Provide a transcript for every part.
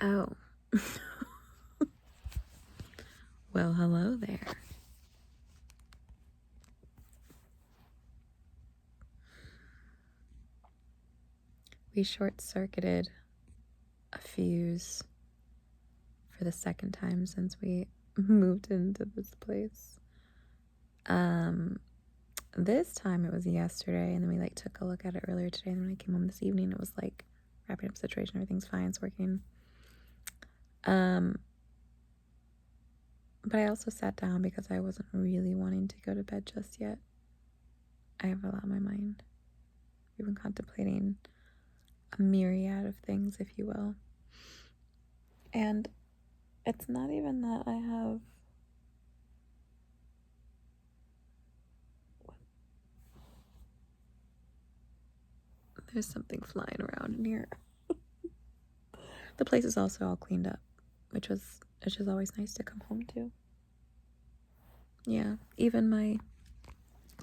Oh. Well, hello there. We short-circuited a fuse for the second time since we moved into this place. This time it was yesterday, and then we took a look at it earlier today, and then when I came home this evening, it was wrapping up situation, everything's fine, it's working. But I also sat down because I wasn't really wanting to go to bed just yet. I have a lot on my mind. We've been contemplating a myriad of things, if you will. And it's not even that I have... There's something flying around in here. The place is also all cleaned up, which is always nice to come home to. Yeah, even my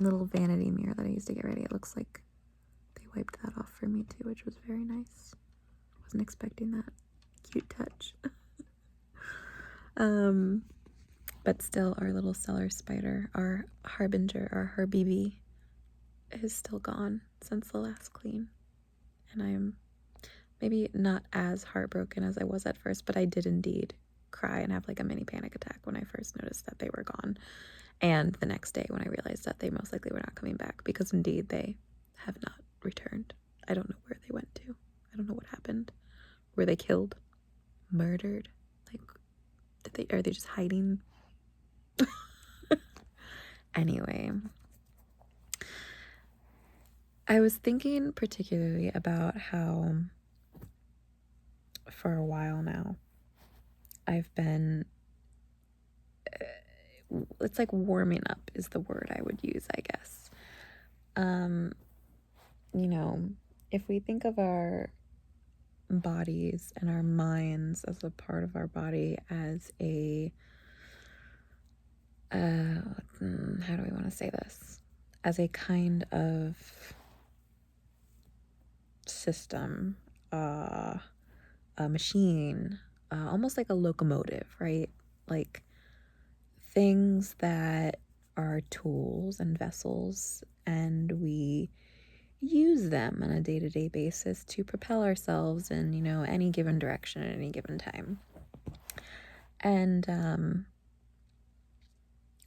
little vanity mirror that I used to get ready, it looks like they wiped that off for me too, which was very nice. Wasn't expecting that. Cute touch. But still, our little cellar spider, our harbinger, our herbibi, is still gone since the last clean. And I am maybe not as heartbroken as I was at first, but I did indeed cry and have a mini panic attack when I first noticed that they were gone. And the next day when I realized that they most likely were not coming back, because indeed they have not returned. I don't know where they went to. I don't know what happened. Were they killed? Murdered? Are they just hiding? Anyway, I was thinking particularly about how for a while now I've been, it's warming up is the word I would use, I guess. If we think of our bodies and our minds as a part of our body as a, how do we want to say this? As a kind of system, a machine, almost like a locomotive, right? Things that are tools and vessels, and we use them on a day-to-day basis to propel ourselves in, any given direction at any given time. And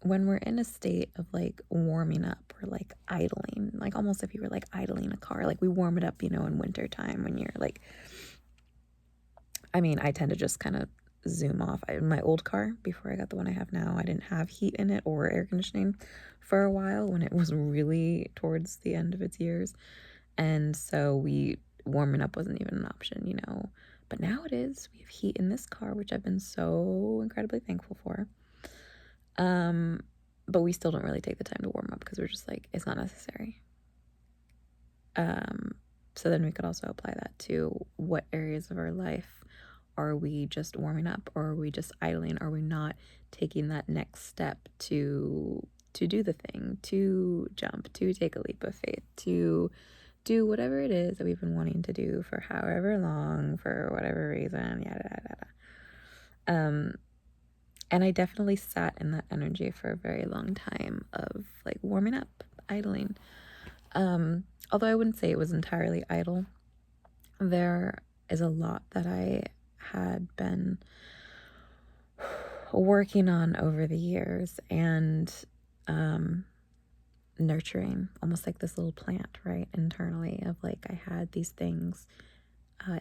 when we're in a state of warming up or idling, almost if you were idling a car, we warm it up, in winter time when you're I tend to just kind of zoom off. My old car, before I got the one I have now, I didn't have heat in it or air conditioning for a while when it was really towards the end of its years. And so warming up wasn't even an option, But now it is. We have heat in this car, which I've been so incredibly thankful for. But we still don't really take the time to warm up because we're just it's not necessary. So then we could also apply that to what areas of our life are we just warming up, or are we just idling? Are we not taking that next step to do the thing, to jump, to take a leap of faith, to do whatever it is that we've been wanting to do for however long, for whatever reason, yada, yada, yada. And I definitely sat in that energy for a very long time of warming up, idling. Although I wouldn't say it was entirely idle. There is a lot that I had been working on over the years and nurturing, almost like this little plant, right, internally, of I had these things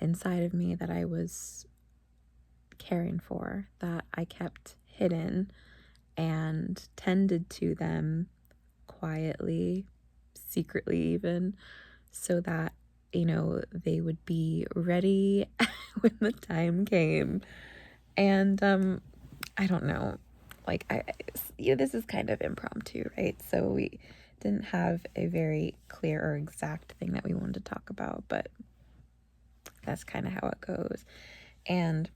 inside of me that I was caring for, that I kept hidden and tended to them quietly, secretly even, so that they would be ready when the time came. And I don't know, this is kind of impromptu, right? So we didn't have a very clear or exact thing that we wanted to talk about, but that's kind of how it goes. And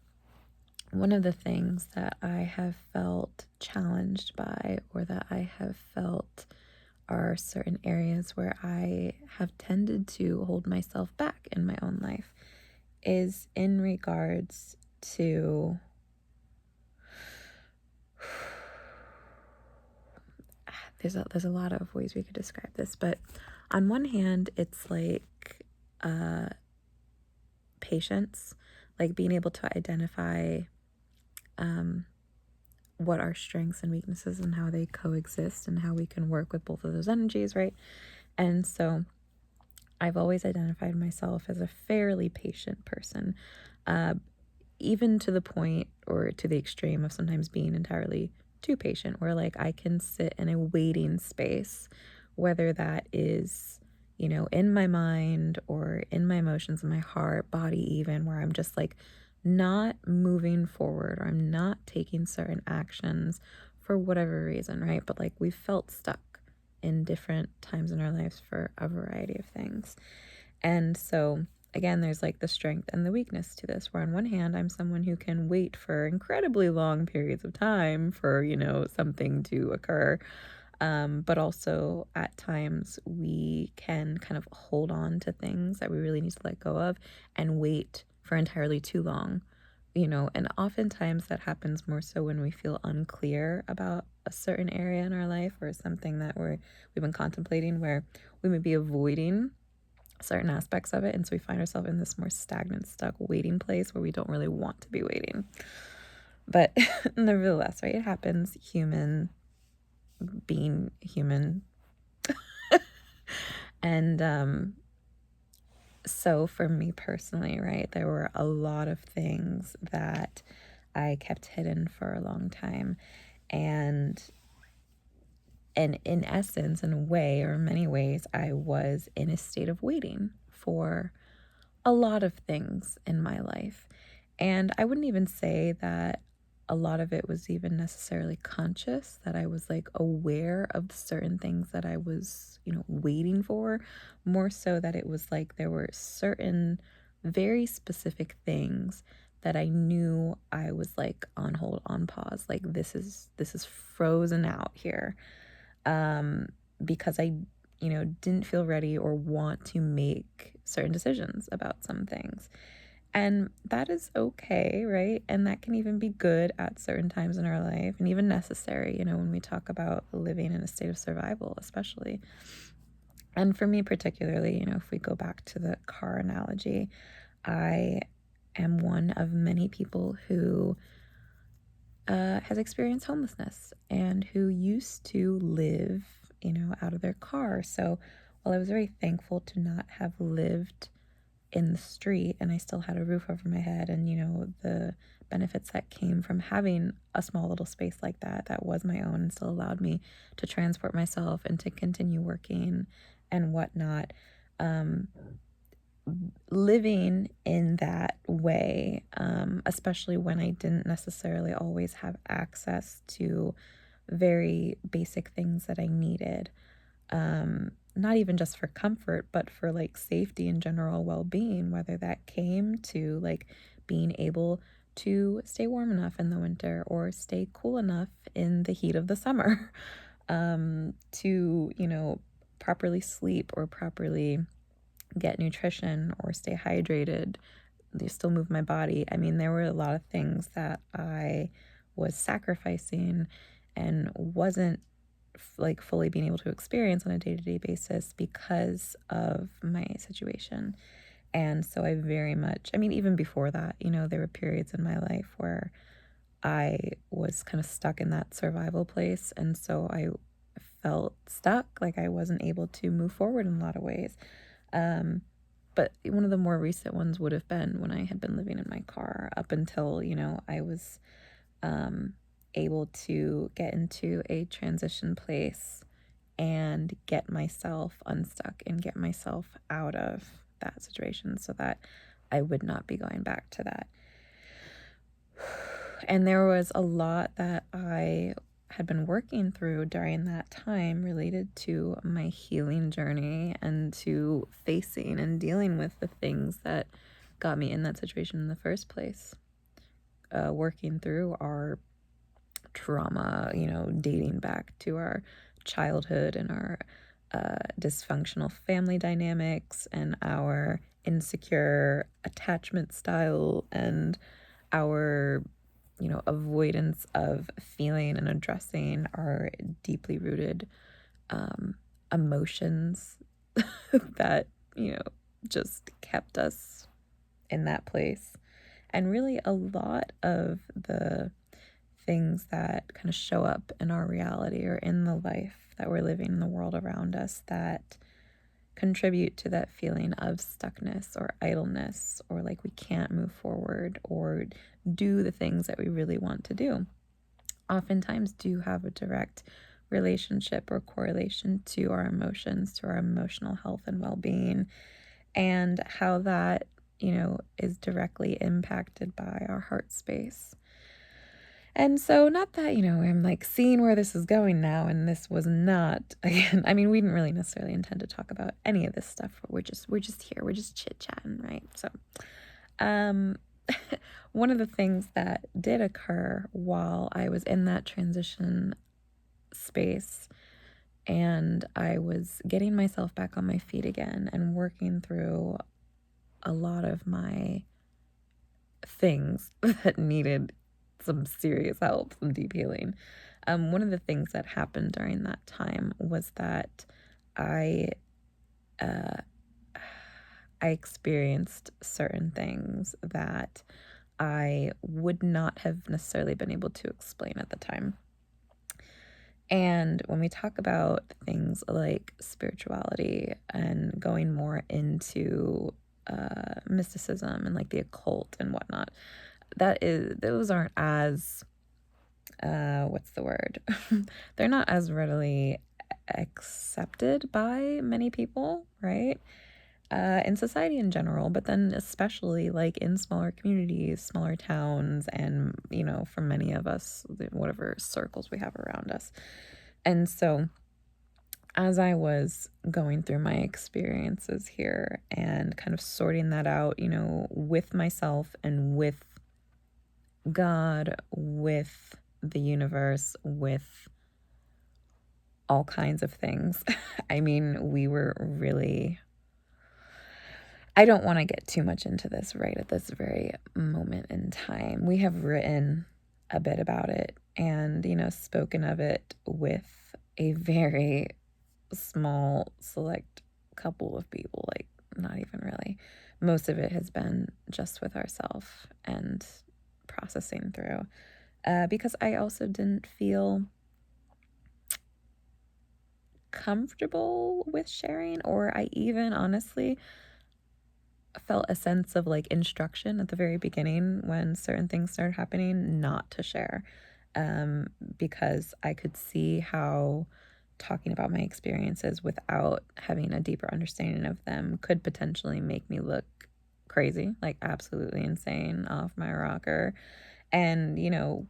one of the things that I have felt challenged by, or that I have felt are certain areas where I have tended to hold myself back in my own life, is in regards to there's a lot of ways we could describe this, but on one hand, it's like patience, like being able to identify what our strengths and weaknesses and how they coexist and how we can work with both of those energies, right? And so I've always identified myself as a fairly patient person, uh, even to the point or to the extreme of sometimes being entirely too patient, where like I can sit in a waiting space, whether that is, in my mind or in my emotions, in my heart, body, even, where I'm just like not moving forward or I'm not taking certain actions for whatever reason, right? But like we felt stuck in different times in our lives for a variety of things. And so, again, there's like the strength and the weakness to this, where on one hand, I'm someone who can wait for incredibly long periods of time for, something to occur. But also at times we can kind of hold on to things that we really need to let go of and wait for entirely too long. And oftentimes that happens more so when we feel unclear about a certain area in our life or something that we've been contemplating, where we may be avoiding certain aspects of it, and so we find ourselves in this more stagnant, stuck waiting place where we don't really want to be waiting. But nevertheless, right, it happens, being human. And so for me personally, right, there were a lot of things that I kept hidden for a long time, and in essence, in a way, or in many ways, I was in a state of waiting for a lot of things in my life. And I wouldn't even say that a lot of it was even necessarily conscious, that I was like aware of certain things that I was, waiting for, more so that it was like there were certain very specific things that I knew I was like on hold, on pause, like this is frozen out here, because I, didn't feel ready or want to make certain decisions about some things. And that is okay, right? And that can even be good at certain times in our life and even necessary, when we talk about living in a state of survival, especially. And for me, particularly, if we go back to the car analogy, I am one of many people who has experienced homelessness and who used to live, out of their car. So while I was very thankful to not have lived in the street and I still had a roof over my head and, the benefits that came from having a small little space like that was my own and still allowed me to transport myself and to continue working and whatnot. Living in that way, especially when I didn't necessarily always have access to very basic things that I needed, not even just for comfort, but for like safety and general well-being, whether that came to like being able to stay warm enough in the winter or stay cool enough in the heat of the summer, to, properly sleep or properly get nutrition or stay hydrated, still move my body. I mean, there were a lot of things that I was sacrificing and wasn't like fully being able to experience on a day-to-day basis because of my situation. And so I very much, I mean, even before that, there were periods in my life where I was kind of stuck in that survival place. And so I felt stuck, like I wasn't able to move forward in a lot of ways. But one of the more recent ones would have been when I had been living in my car up until, I was able to get into a transition place and get myself unstuck and get myself out of that situation so that I would not be going back to that. And there was a lot that I had been working through during that time related to my healing journey and to facing and dealing with the things that got me in that situation in the first place. Working through our trauma, dating back to our childhood and our dysfunctional family dynamics and our insecure attachment style and our, avoidance of feeling and addressing our deeply rooted emotions that, just kept us in that place. And really, a lot of the things that kind of show up in our reality or in the life that we're living in the world around us that contribute to that feeling of stuckness or idleness, or like we can't move forward or do the things that we really want to do, oftentimes do have a direct relationship or correlation to our emotions, to our emotional health and well-being, and how that, is directly impacted by our heart space. And so, not that, I'm like seeing where this is going now, and this was not, again, I mean, we didn't really necessarily intend to talk about any of this stuff. We're just here, we're just chit-chatting, right? So, um, one of the things that did occur while I was in that transition space and I was getting myself back on my feet again and working through a lot of my things that needed some serious help, some deep healing. One of the things that happened during that time was that I uh, I experienced certain things that I would not have necessarily been able to explain at the time. And when we talk about things like spirituality and going more into mysticism and like the occult and whatnot, those aren't as what's the word? They're not as readily accepted by many people, right? In society in general, but then especially like in smaller communities, smaller towns, and, for many of us, whatever circles we have around us. And so as I was going through my experiences here and kind of sorting that out, with myself and with God, with the universe, with all kinds of things. I mean, we were really, I don't want to get too much into this right at this very moment in time. We have written a bit about it and, spoken of it with a very small, select couple of people, like not even really. Most of it has been just with ourselves and processing through. Because I also didn't feel comfortable with sharing, or I even honestly felt a sense of like instruction at the very beginning when certain things started happening not to share, because I could see how talking about my experiences without having a deeper understanding of them could potentially make me look crazy, like absolutely insane, off my rocker, and,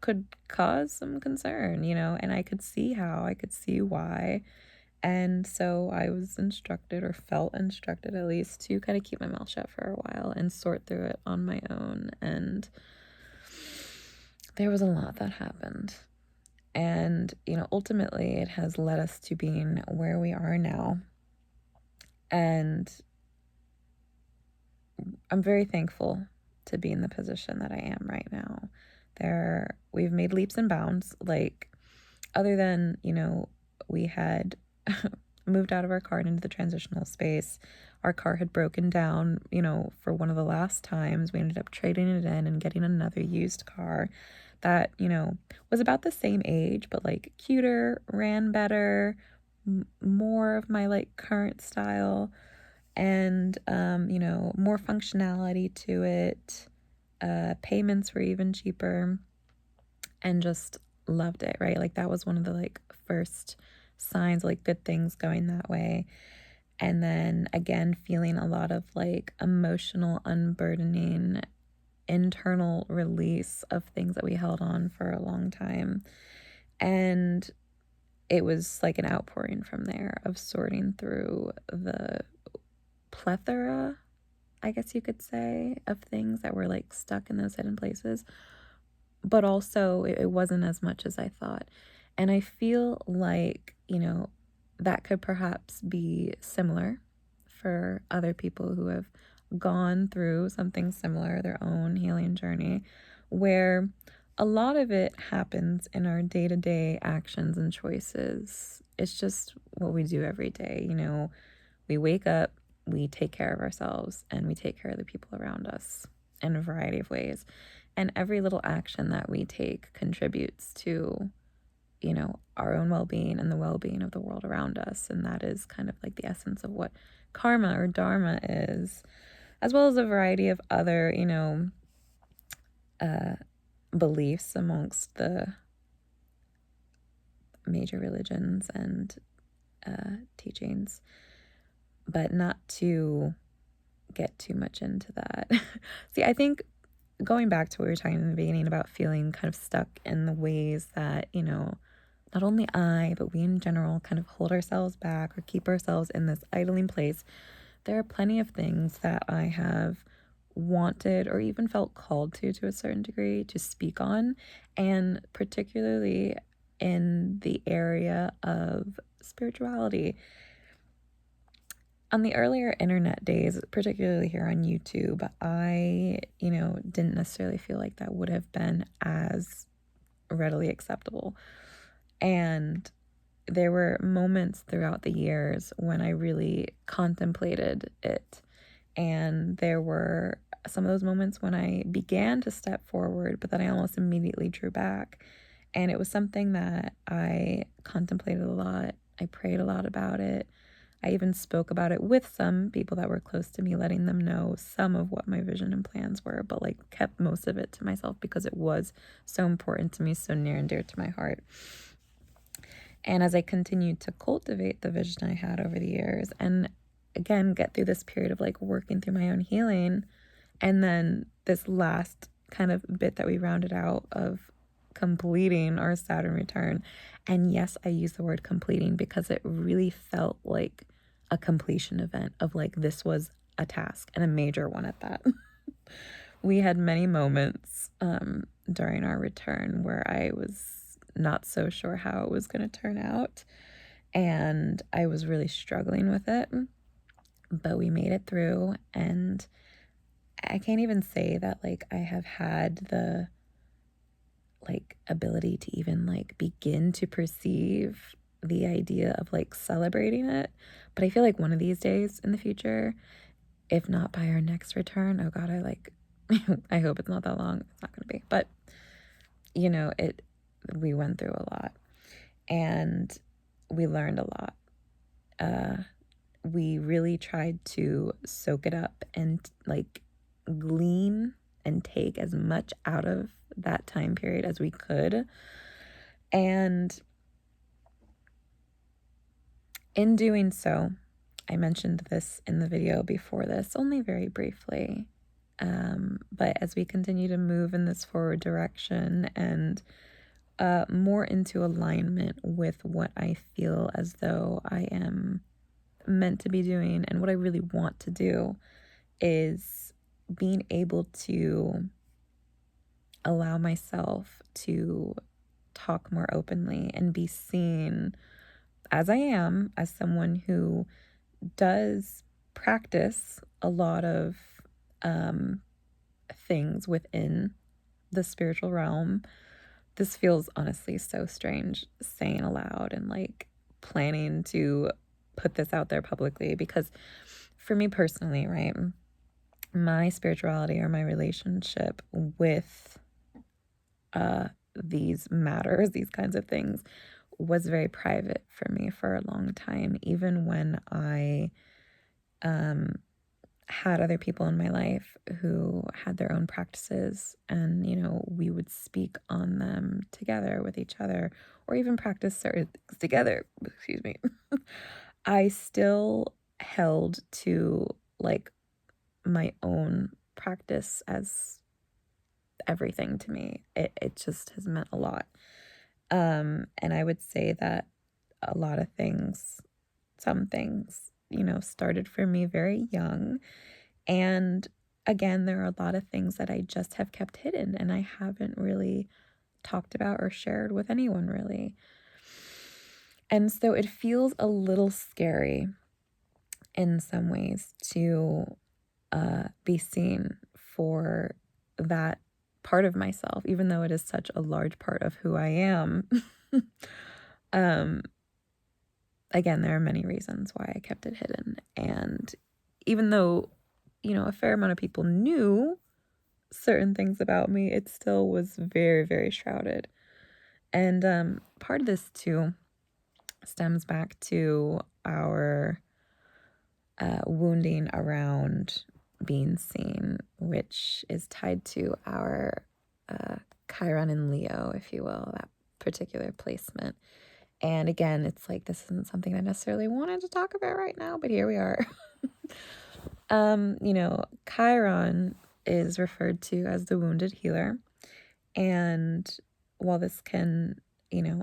could cause some concern, and I could see how, I could see why. And so I was instructed, or felt instructed at least, to kind of keep my mouth shut for a while and sort through it on my own. And there was a lot that happened. And, ultimately it has led us to being where we are now. And I'm very thankful to be in the position that I am right now. We've made leaps and bounds, like, other than, we had moved out of our car into the transitional space. Our car had broken down, for one of the last times. We ended up trading it in and getting another used car that, was about the same age, but like cuter, ran better, more of my like current style, and, more functionality to it. Payments were even cheaper, and just loved it, right? Like that was one of the like first signs, like good things going that way. And then again, feeling a lot of like emotional unburdening, internal release of things that we held on for a long time. And it was like an outpouring from there of sorting through the plethora, I guess you could say, of things that were like stuck in those hidden places. But also, it wasn't as much as I thought. And I feel like, that could perhaps be similar for other people who have gone through something similar, their own healing journey, where a lot of it happens in our day-to-day actions and choices. It's just what we do every day. You know, we wake up, we take care of ourselves, and we take care of the people around us in a variety of ways. And every little action that we take contributes to, you know, our own well-being and the well-being of the world around us. And that is kind of like the essence of what karma or dharma is, as well as a variety of other, you know, beliefs amongst the major religions and teachings, but not to get too much into that. See, I think going back to what we were talking in the beginning about feeling kind of stuck in the ways that, you know, not only I, but we in general kind of hold ourselves back or keep ourselves in this idling place. There are plenty of things that I have wanted or even felt called to a certain degree to speak on, and particularly in the area of spirituality. On the earlier internet days, particularly here on YouTube, I, you know, didn't necessarily feel like that would have been as readily acceptable. And there were moments throughout the years when I really contemplated it. And there were some of those moments when I began to step forward, but then I almost immediately drew back. And it was something that I contemplated a lot. I prayed a lot about it. I even spoke about it with some people that were close to me, letting them know some of what my vision and plans were, but like kept most of it to myself because it was so important to me, so near and dear to my heart. And as I continued to cultivate the vision I had over the years, and again, get through this period of like working through my own healing, and then this last kind of bit that we rounded out of completing our Saturn return. And yes, I use the word completing because it really felt like a completion event of like this was a task, and a major one at that. We had many moments during our return where I was not so sure how it was going to turn out, and I was really struggling with it, but we made it through. And I can't even say that like I have had the like ability to even like begin to perceive the idea of like celebrating it, but I feel like one of these days in the future, if not by our next return, oh god, I like I hope it's not that long. It's not going to be, but you know, we went through a lot and we learned a lot. We really tried to soak it up and like glean and take as much out of that time period as we could. And in doing so, I mentioned this in the video before this, only very briefly. But as we continue to move in this forward direction and more into alignment with what I feel as though I am meant to be doing and what I really want to do, is being able to allow myself to talk more openly and be seen as I am, as someone who does practice a lot of things within the spiritual realm. This feels honestly so strange saying aloud and like planning to put this out there publicly, because for me personally, right, my spirituality or my relationship with these matters, these kinds of things, was very private for me for a long time, even when I had other people in my life who had their own practices, and you know, we would speak on them together with each other or even practice certain things together, excuse me. I still held to like my own practice as everything to me. It just has meant a lot. And I would say that a lot of things, some things, you know, started for me very young. And again, there are a lot of things that I just have kept hidden and I haven't really talked about or shared with anyone really. And so it feels a little scary in some ways to be seen for that part of myself, even though it is such a large part of who I am. um, again, there are many reasons why I kept it hidden. And even though, a fair amount of people knew certain things about me, it still was very, very shrouded. And part of this too stems back to our wounding around being seen, which is tied to our Chiron and Leo, if you will, that particular placement. And again, it's like this isn't something I necessarily wanted to talk about right now, but here we are. Chiron is referred to as the wounded healer. And while this can,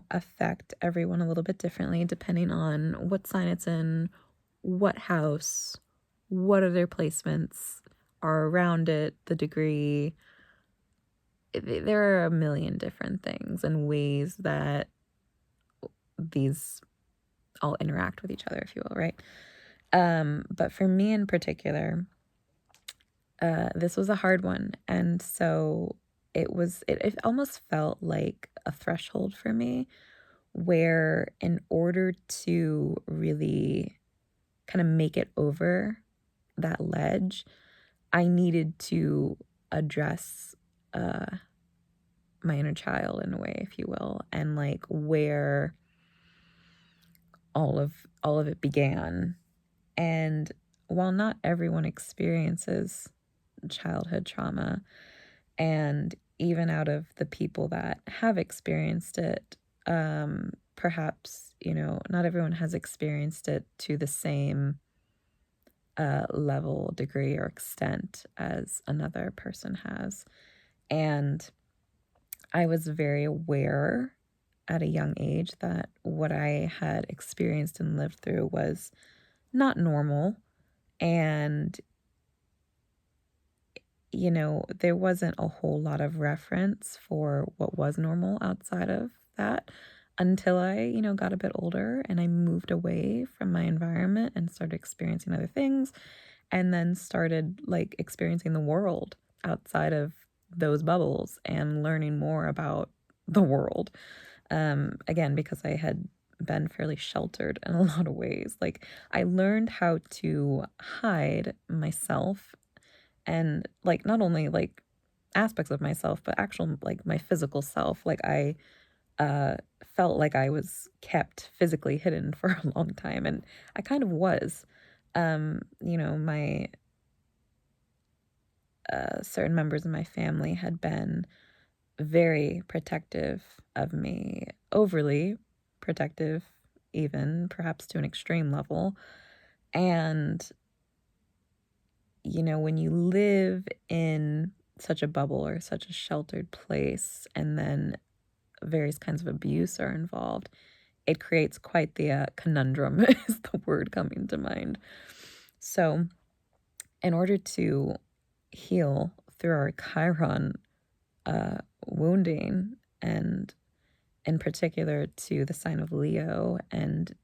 affect everyone a little bit differently depending on what sign it's in, what house, what other placements are around it, the degree. There are a million different things and ways that these all interact with each other, if you will, right? But for me in particular, this was a hard one. And so it almost felt like a threshold for me where in order to really kind of make it over that ledge, I needed to address my inner child in a way, if you will, and like where all of it began. And while not everyone experiences childhood trauma, and even out of the people that have experienced it, perhaps, not everyone has experienced it to the same level, degree, or extent as another person has. And I was very aware at a young age that what I had experienced and lived through was not normal. And, there wasn't a whole lot of reference for what was normal outside of that until I, got a bit older and I moved away from my environment and started experiencing other things, and then started like experiencing the world outside of those bubbles and learning more about the world. Again, because I had been fairly sheltered in a lot of ways. Like I learned how to hide myself and like not only like aspects of myself, but actual like my physical self. Like I felt like I was kept physically hidden for a long time, and I kind of was. My certain members of my family had been very protective of me, overly protective, even perhaps to an extreme level. And, when you live in such a bubble or such a sheltered place, and then various kinds of abuse are involved, it creates quite the conundrum, is the word coming to mind. So, in order to heal through our Chiron wounding, and in particular to the sign of Leo, and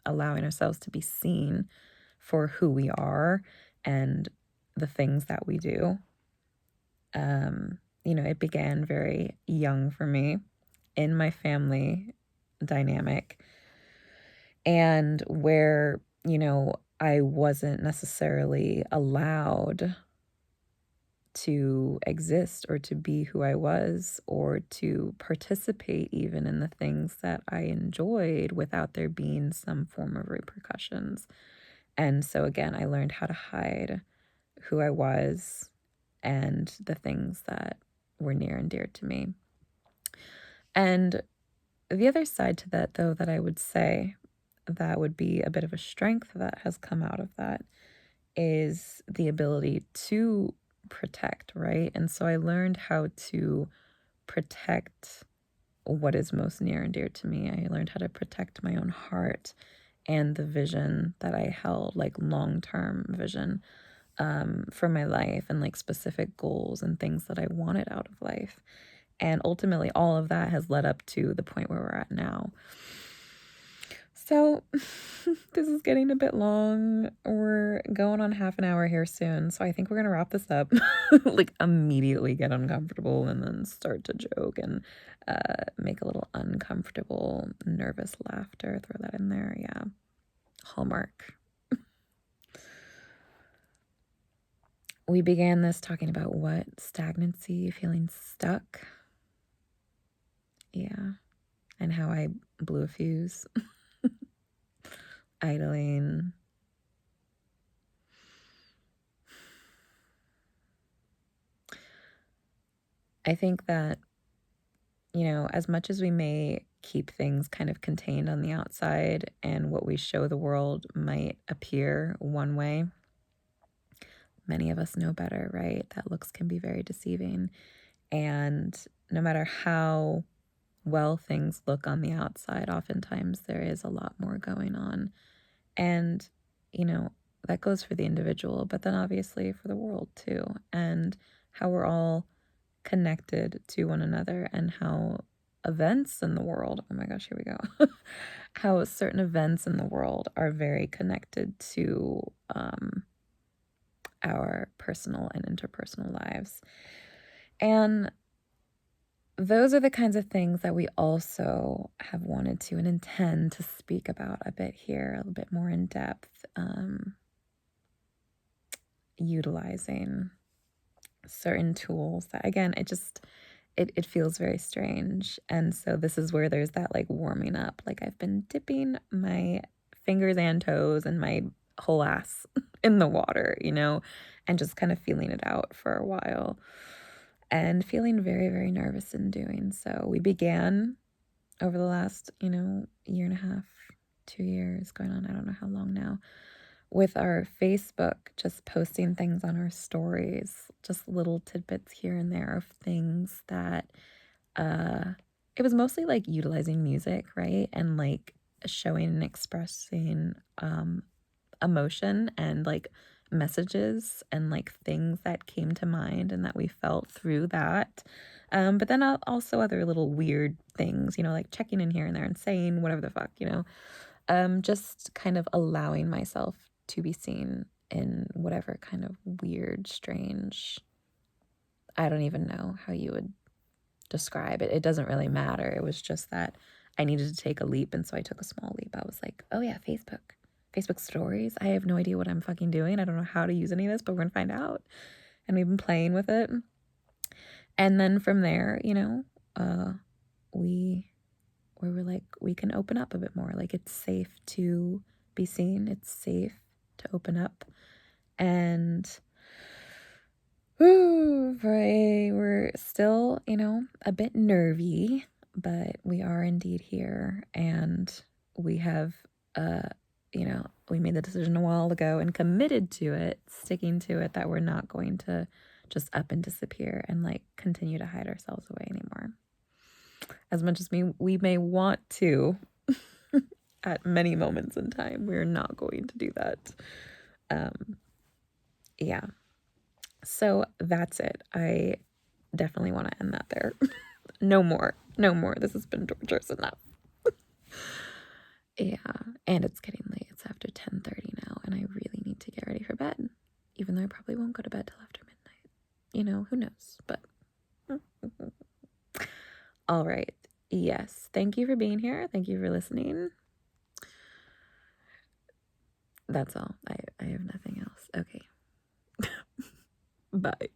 allowing ourselves to be seen for who we are and the things that we do. It began very young for me in my family dynamic, and where, I wasn't necessarily allowed to exist or to be who I was or to participate even in the things that I enjoyed without there being some form of repercussions. And so again, I learned how to hide who I was and the things that were near and dear to me. And the other side to that, though, that I would say that would be a bit of a strength that has come out of that is the ability to protect, right? And so I learned how to protect what is most near and dear to me. I learned how to protect my own heart and the vision that I held, like long-term vision for my life, and like specific goals and things that I wanted out of life. And ultimately, all of that has led up to the point where we're at now. So this is getting a bit long. We're going on half an hour here soon, so I think we're gonna wrap this up. Like immediately get uncomfortable and then start to joke and make a little uncomfortable, nervous laughter. Throw that in there, yeah. Hallmark. We began this talking about what? Stagnancy, feeling stuck. Yeah. And how I blew a fuse. Idling. I think that, you know, as much as we may keep things kind of contained on the outside and what we show the world might appear one way, many of us know better, right? That looks can be very deceiving. And no matter how well things look on the outside, oftentimes there is a lot more going on. And, you know, that goes for the individual, but then obviously for the world too. And how we're all connected to one another and how events in the world, oh my gosh, here we go, how certain events in the world are very connected to our personal and interpersonal lives. And those are the kinds of things that we also have wanted to and intend to speak about a bit here, a little bit more in depth, utilizing certain tools that, again, it feels very strange. And so this is where there's that like warming up. Like I've been dipping my fingers and toes and my whole ass in the water, you know, and just kind of feeling it out for a while and feeling very, very nervous in doing so. We began over the last, you know, year and a half, 2 years going on, I don't know how long now, with our Facebook, just posting things on our stories, just little tidbits here and there of things that it was mostly like utilizing music, right? And like showing and expressing emotion and like messages and like things that came to mind and that we felt through that. But then also other little weird things, you know, like checking in here and there and saying whatever the fuck, you know, just kind of allowing myself to be seen in whatever kind of weird, strange, I don't even know how you would describe it. It doesn't really matter. It was just that I needed to take a leap, and so I took a small leap. I was like, oh yeah, Facebook stories. I have no idea what I'm fucking doing. I don't know how to use any of this, but we're gonna find out. And we've been playing with it. And then from there, you know, we were like, we can open up a bit more. Like it's safe to be seen. It's safe to open up. And we're still, you know, a bit nervy, but we are indeed here. And we have, you know, we made the decision a while ago and committed to it, sticking to it, that we're not going to just up and disappear and like continue to hide ourselves away anymore. As much as we may want to at many moments in time, we're not going to do that. Yeah. So that's it. I definitely want to end that there. No more. No more. This has been torturous enough. Yeah. And it's getting late. It's after 10:30 now, and I really need to get ready for bed. Even though I probably won't go to bed till after midnight. You know, who knows? But all right. Yes. Thank you for being here. Thank you for listening. That's all. I have nothing else. Okay. Bye.